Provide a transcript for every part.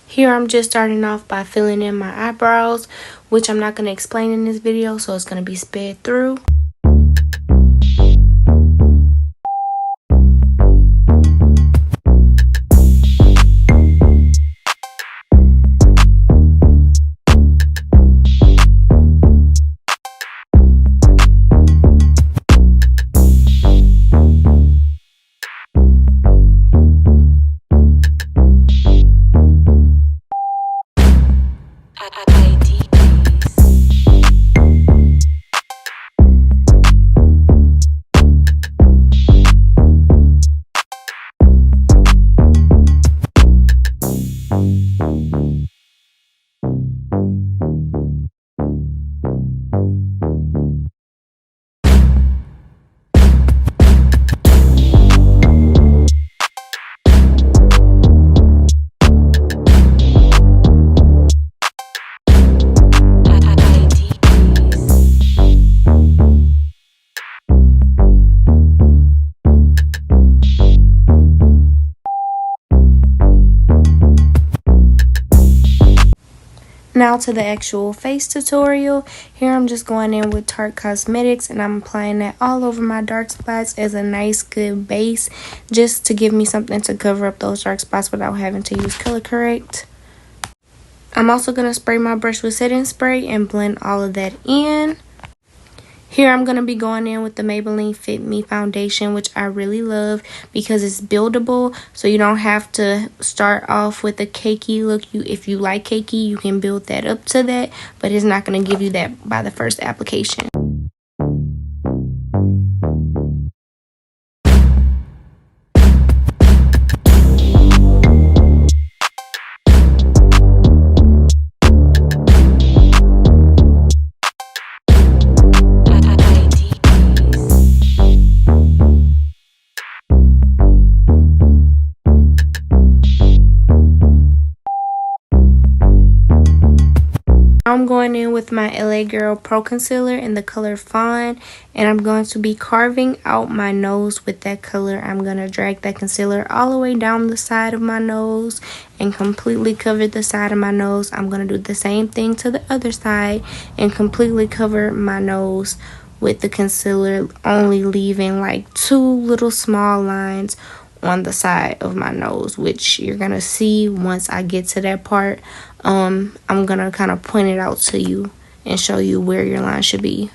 Here I'm just starting off by filling in my eyebrows, which I'm not going to explain in this video, so it's going to be sped through. Now to the actual face tutorial. Here I'm just going in with Tarte Cosmetics and I'm applying that all over my dark spots as a nice good base, just to give me something to cover up those dark spots without having to use color correct. I'm also going to spray my brush with setting spray and blend all of that in. Here I'm going to be going in with the Maybelline Fit Me foundation, which I really love because it's buildable. So you don't have to start off with a cakey look. If you like cakey, you can build that up to that, but it's not going to give you that by the first application. I'm going in with my LA Girl Pro Concealer in the color Fawn, and I'm going to be carving out my nose with that color. I'm going to drag that concealer all the way down the side of my nose and completely cover the side of my nose. I'm going to do the same thing to the other side and completely cover my nose with the concealer, only leaving like two little small lines on the side of my nose, which you're gonna see once I get to that part. I'm gonna kind of point it out to you and show you where your line should be.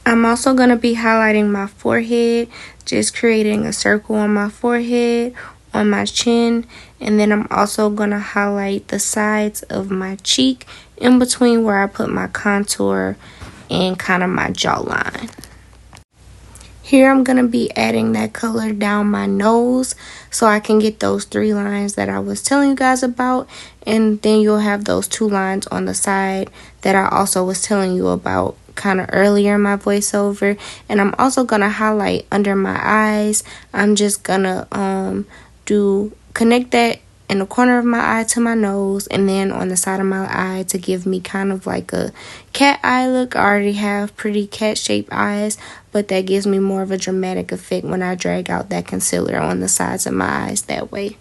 I'm also going to be highlighting my forehead, just creating a circle on my forehead, on my chin, and then I'm also going to highlight the sides of my cheek in between where I put my contour and kind of my jawline. Here I'm going to be adding that color down my nose so I can get those three lines that I was telling you guys about, and then you'll have those two lines on the side that I also was telling you about kind of earlier in my voiceover. And I'm also going to highlight under my eyes. I'm just going to connect that in the corner of my eye to my nose, and then on the side of my eye to give me kind of like a cat eye look. I already have pretty cat shaped eyes, but that gives me more of a dramatic effect when I drag out that concealer on the sides of my eyes that way.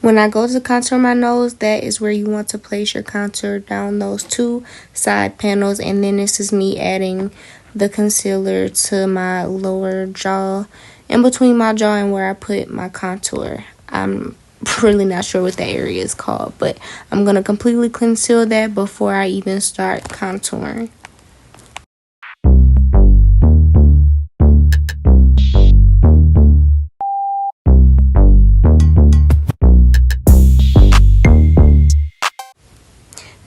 When I go to contour my nose, that is where you want to place your contour, down those two side panels. And then this is me adding the concealer to my lower jaw, in between my jaw and where I put my contour. I'm really not sure what that area is called, but I'm going to completely conceal that before I even start contouring.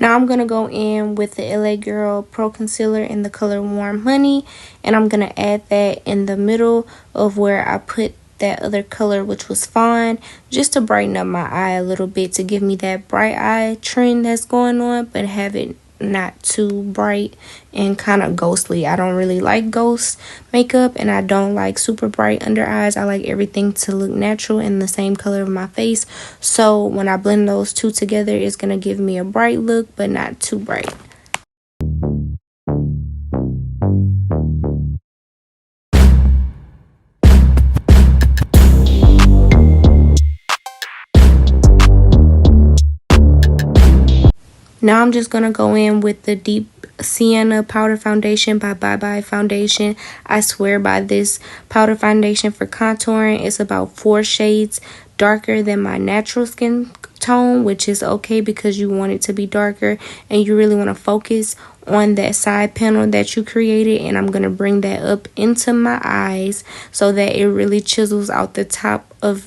Now I'm going to go in with the LA Girl Pro Concealer in the color Warm Honey, and I'm going to add that in the middle of where I put that other color, which was Fawn, just to brighten up my eye a little bit, to give me that bright eye trend that's going on, but have it not too bright and kind of ghostly. I don't really like ghost makeup, and I don't like super bright under eyes. I like everything to look natural and the same color of my face. So when I blend those two together, it's going to give me a bright look, but not too bright. Now I'm just going to go in with the Deep Sienna Powder Foundation by Bye Bye Foundation. I swear by this powder foundation for contouring. It's about 4 shades darker than my natural skin tone, which is okay because you want it to be darker and you really want to focus on that side panel that you created. And I'm going to bring that up into my eyes so that it really chisels out the top of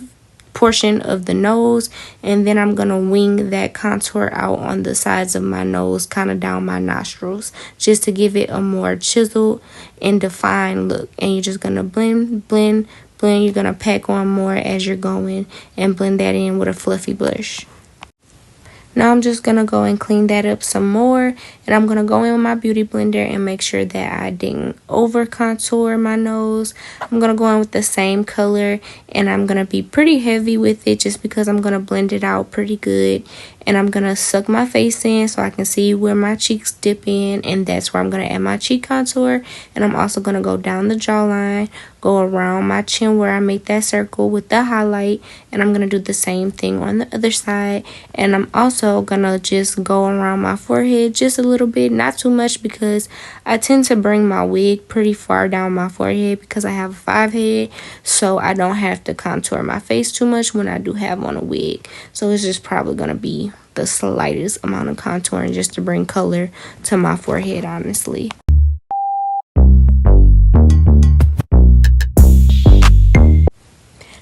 portion of the nose, and then I'm gonna wing that contour out on the sides of my nose, kind of down my nostrils, just to give it a more chiseled and defined look. And you're just gonna blend. You're gonna pack on more as you're going and blend that in with a fluffy brush. Now I'm just going to go and clean that up some more, and I'm going to go in with my beauty blender and make sure that I didn't over contour my nose. I'm going to go in with the same color, and I'm going to be pretty heavy with it just because I'm going to blend it out pretty good. And I'm going to suck my face in so I can see where my cheeks dip in, and that's where I'm going to add my cheek contour. And I'm also going to go down the jawline, go around my chin where I make that circle with the highlight, and I'm going to do the same thing on the other side. And I'm also going to just go around my forehead just a little bit, not too much, because I tend to bring my wig pretty far down my forehead because I have a 5 head, so I don't have to contour my face too much when I do have on a wig. So it's just probably going to be the slightest amount of contouring just to bring color to my forehead, honestly.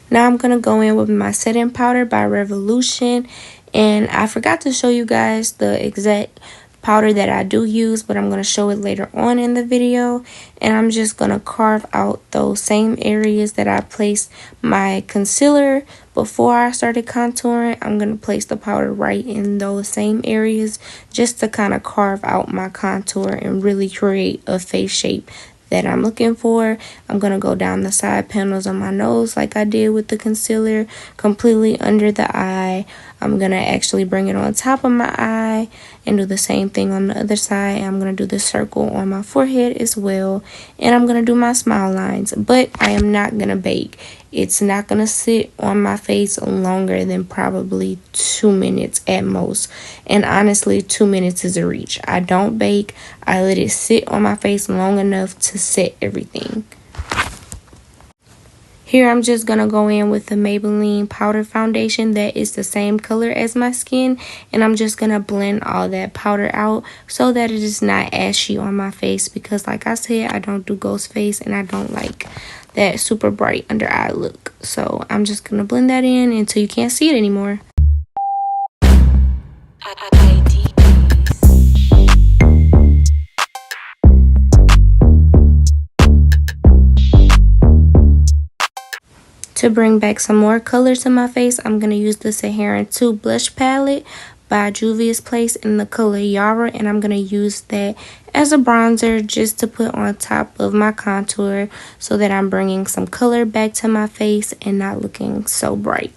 Now I'm going to go in with my setting powder by Revolution, and I forgot to show you guys the exact powder that I do use, but I'm going to show it later on in the video. And I'm just going to carve out those same areas that I placed my concealer before I started contouring. I'm going to place the powder right in those same areas just to kind of carve out my contour and really create a face shape that I'm looking for. I'm going to go down the side panels on my nose like I did with the concealer, completely under the eye. I'm going to actually bring it on top of my eye and do the same thing on the other side. I'm going to do the circle on my forehead as well. And I'm going to do my smile lines, but I am not going to bake. It's not going to sit on my face longer than probably 2 minutes at most. And honestly, 2 minutes is a reach. I don't bake. I let it sit on my face long enough to set everything. Here I'm just going to go in with the Maybelline powder foundation that is the same color as my skin. And I'm just going to blend all that powder out so that it is not ashy on my face. Because like I said, I don't do ghost face and I don't like that super bright under eye look. So I'm just going to blend that in until you can't see it anymore. To bring back some more color to my face, I'm going to use the Sahara 2 blush palette by Juvia's Place in the color Yara, and I'm going to use that as a bronzer just to put on top of my contour so that I'm bringing some color back to my face and not looking so bright.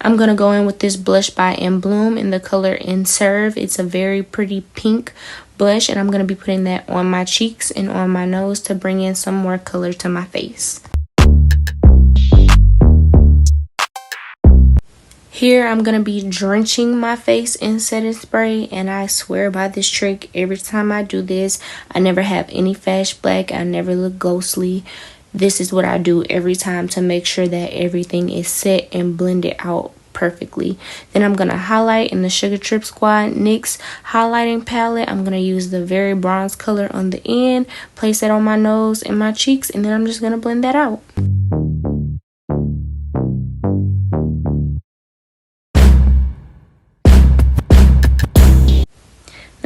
I'm going to go in with this blush by In Bloom in the color In Serve. It's a very pretty pink blush, and I'm going to be putting that on my cheeks and on my nose to bring in some more color to my face. Here I'm going to be drenching my face in setting spray, and I swear by this trick every time I do this. I never have any flash black. I never look ghostly. This is what I do every time to make sure that everything is set and blended out perfectly. Then I'm going to highlight in the Sugar Trip Squad NYX highlighting palette. I'm going to use the very bronze color on the end, place that on my nose and my cheeks, and then I'm just going to blend that out.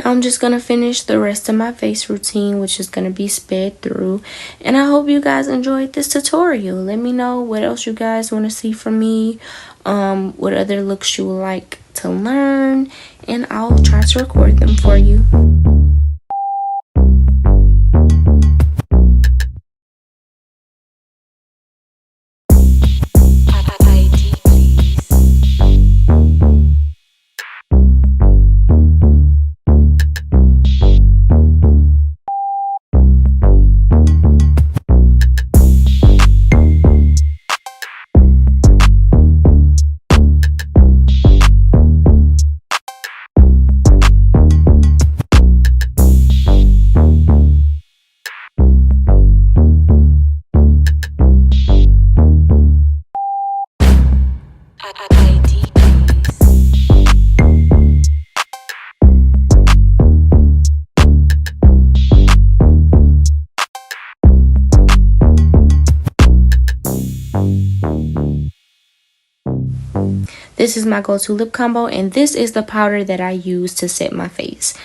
Now I'm just going to finish the rest of my face routine, which is going to be sped through. And I hope you guys enjoyed this tutorial. Let me know what else you guys want to see from me, what other looks you would like to learn, and I'll try to record them for you. This is my go-to lip combo, and this is the powder that I use to set my face.